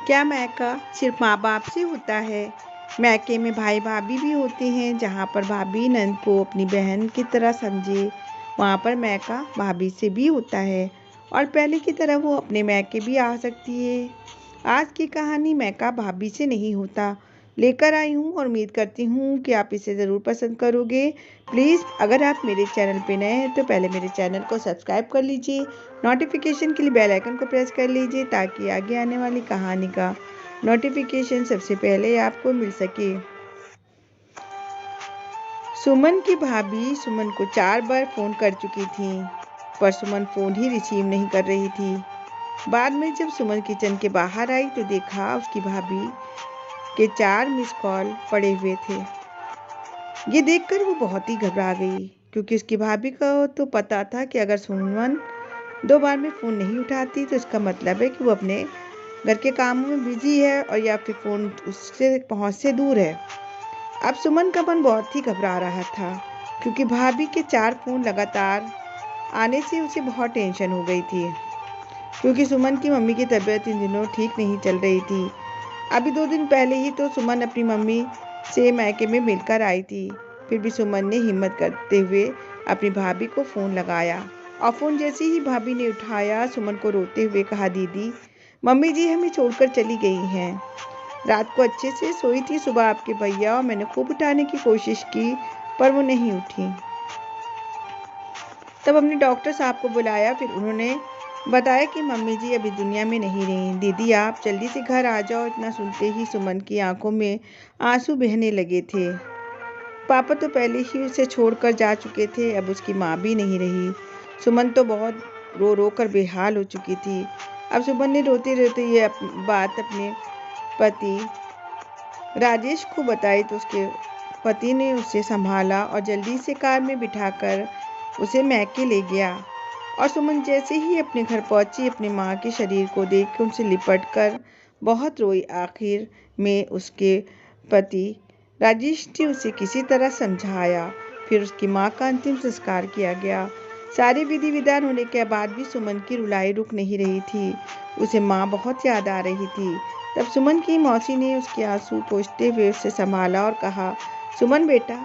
क्या मैका सिर्फ माँ बाप से होता है? मैके में भाई भाभी भी होते हैं। जहाँ पर भाभी नंद को अपनी बहन की तरह समझे, वहाँ पर मैका भाभी से भी होता है और पहले की तरह वो अपने मैके भी आ सकती है। आज की कहानी मैका भाभी से नहीं होता लेकर आई हूँ और उम्मीद करती हूँ कि आप इसे ज़रूर पसंद करोगे। प्लीज़ अगर आप मेरे चैनल पे नए हैं तो पहले मेरे चैनल को सब्सक्राइब कर लीजिए, नोटिफिकेशन के लिए बेल आइकन को प्रेस कर लीजिए ताकि आगे आने वाली कहानी का नोटिफिकेशन सबसे पहले आपको मिल सके। सुमन की भाभी सुमन को 4 बार फ़ोन कर चुकी थी, पर सुमन फ़ोन ही रिसीव नहीं कर रही थी। बाद में जब सुमन किचन के बाहर आई तो देखा उसकी भाभी के 4 मिस कॉल पड़े हुए थे। ये देखकर वो बहुत ही घबरा गई, क्योंकि उसकी भाभी को तो पता था कि अगर सुमन 2 बार में फ़ोन नहीं उठाती तो इसका मतलब है कि वो अपने घर के कामों में बिजी है और या फिर फ़ोन उससे पहुंच से दूर है। अब सुमन का मन बहुत ही घबरा रहा था, क्योंकि भाभी के 4 फ़ोन लगातार आने से उसे बहुत टेंशन हो गई थी, क्योंकि सुमन की मम्मी की तबीयत इन दिनों ठीक नहीं चल रही थी। अभी 2 दिन पहले ही तो सुमन अपनी मम्मी से मायके में मिलकर आई थी। फिर भी सुमन ने हिम्मत करते हुए अपनी भाभी को फ़ोन लगाया और फ़ोन जैसे ही भाभी ने उठाया, सुमन को रोते हुए कहा, दीदी मम्मी जी हमें छोड़कर चली गई हैं। रात को अच्छे से सोई थी, सुबह आपके भैया और मैंने खूब उठाने की कोशिश की पर वो नहीं उठी। तब हमने डॉक्टर साहब को बुलाया, फिर उन्होंने बताया कि मम्मी जी अभी दुनिया में नहीं रही। दीदी आप जल्दी से घर आ जाओ। इतना सुनते ही सुमन की आंखों में आंसू बहने लगे थे। पापा तो पहले ही उसे छोड़कर जा चुके थे, अब उसकी माँ भी नहीं रही। सुमन तो बहुत रो रो कर बेहाल हो चुकी थी। अब सुमन ने रोते रोते ये बात अपने पति राजेश को बताई तो उसके पति ने उसे संभाला और जल्दी से कार में बिठाकर उसे मैके ले गया। और सुमन जैसे ही अपने घर पहुंची, अपनी माँ के शरीर को देख कर उनसे लिपट कर बहुत रोई। आखिर में उसके पति राजेश ने उसे किसी तरह समझाया, फिर उसकी माँ का अंतिम संस्कार किया गया। सारे विधि विधान होने के बाद भी सुमन की रुलाई रुक नहीं रही थी। उसे माँ बहुत याद आ रही थी। तब सुमन की मौसी ने उसके आंसू पोंछते हुए उसे संभाला और कहा, सुमन बेटा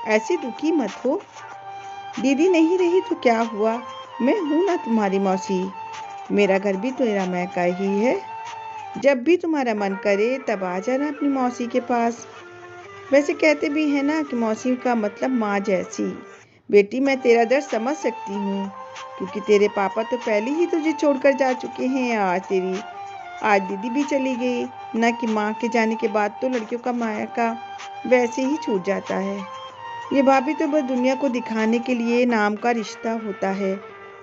ऐसी दुखी मत हो, दीदी नहीं रही तो क्या हुआ, मैं हूँ ना तुम्हारी मौसी। मेरा घर भी तेरा मैका ही है। जब भी तुम्हारा मन करे तब आ जाना अपनी मौसी के पास। वैसे कहते भी हैं ना कि मौसी का मतलब माँ जैसी। बेटी मैं तेरा दर्द समझ सकती हूँ, क्योंकि तेरे पापा तो पहले ही तुझे छोड़कर जा चुके हैं। आज दीदी भी चली गई ना, कि माँ के जाने के बाद तो लड़कियों का मायका वैसे ही छूट जाता है। ये भाभी तो बस दुनिया को दिखाने के लिए नाम का रिश्ता होता है,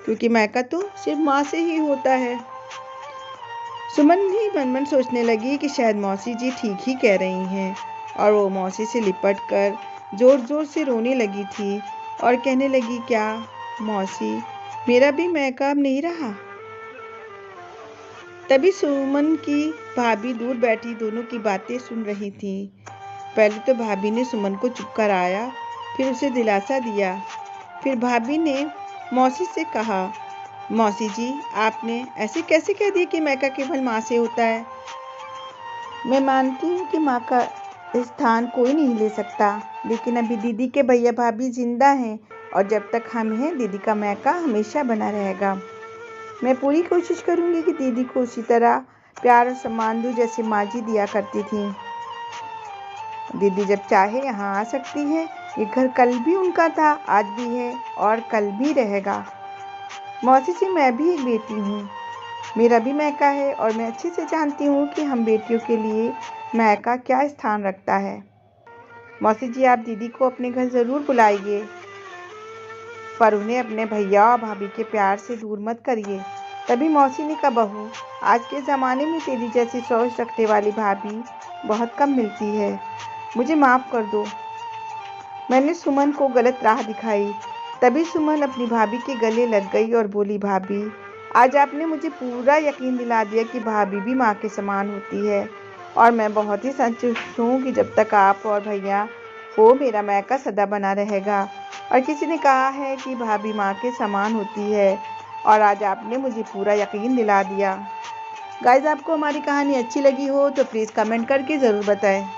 क्योंकि मायका तो सिर्फ माँ से ही होता है। सुमन भी मन मन सोचने लगी कि शायद मौसी जी ठीक ही कह रही हैं, और वो मौसी से लिपट कर जोर जोर से रोने लगी थी और कहने लगी, क्या मौसी मेरा भी मैका अब नहीं रहा। तभी सुमन की भाभी दूर बैठी दोनों की बातें सुन रही थी। पहले तो भाभी ने सुमन को चुप कराया, फिर उसे दिलासा दिया। फिर भाभी ने मौसी से कहा, मौसी जी आपने ऐसे कैसे कह दिया कि मैका केवल माँ से होता है। मैं मानती हूँ कि माँ का स्थान कोई नहीं ले सकता, लेकिन अभी दीदी के भैया भाभी जिंदा हैं और जब तक हम हैं दीदी का मैका हमेशा बना रहेगा। मैं पूरी कोशिश करूँगी कि दीदी को उसी तरह प्यार और सम्मान दूँ जैसे माँ जी दिया करती थी। दीदी जब चाहे यहाँ आ सकती है। ये घर कल भी उनका था, आज भी है और कल भी रहेगा। मौसी जी मैं भी एक बेटी हूँ, मेरा भी मैका है और मैं अच्छे से जानती हूँ कि हम बेटियों के लिए मैका क्या स्थान रखता है। मौसी जी आप दीदी को अपने घर ज़रूर बुलाइए, पर उन्हें अपने भैया और भाभी के प्यार से दूर मत करिए। तभी मौसी ने कहा, बहू आज के ज़माने में तेरी जैसी सोच रखने वाली भाभी बहुत कम मिलती है, मुझे माफ़ कर दो, मैंने सुमन को गलत राह दिखाई। तभी सुमन अपनी भाभी के गले लग गई और बोली, भाभी आज आपने मुझे पूरा यकीन दिला दिया कि भाभी भी माँ के समान होती है, और मैं बहुत ही संतुष्ट हूँ कि जब तक आप और भैया हो मेरा मैका सदा बना रहेगा। और किसी ने कहा है कि भाभी माँ के समान होती है, और आज आपने मुझे पूरा यकीन दिला दिया। गाइस, आपको हमारी कहानी अच्छी लगी हो तो प्लीज़ कमेंट करके ज़रूर बताएं।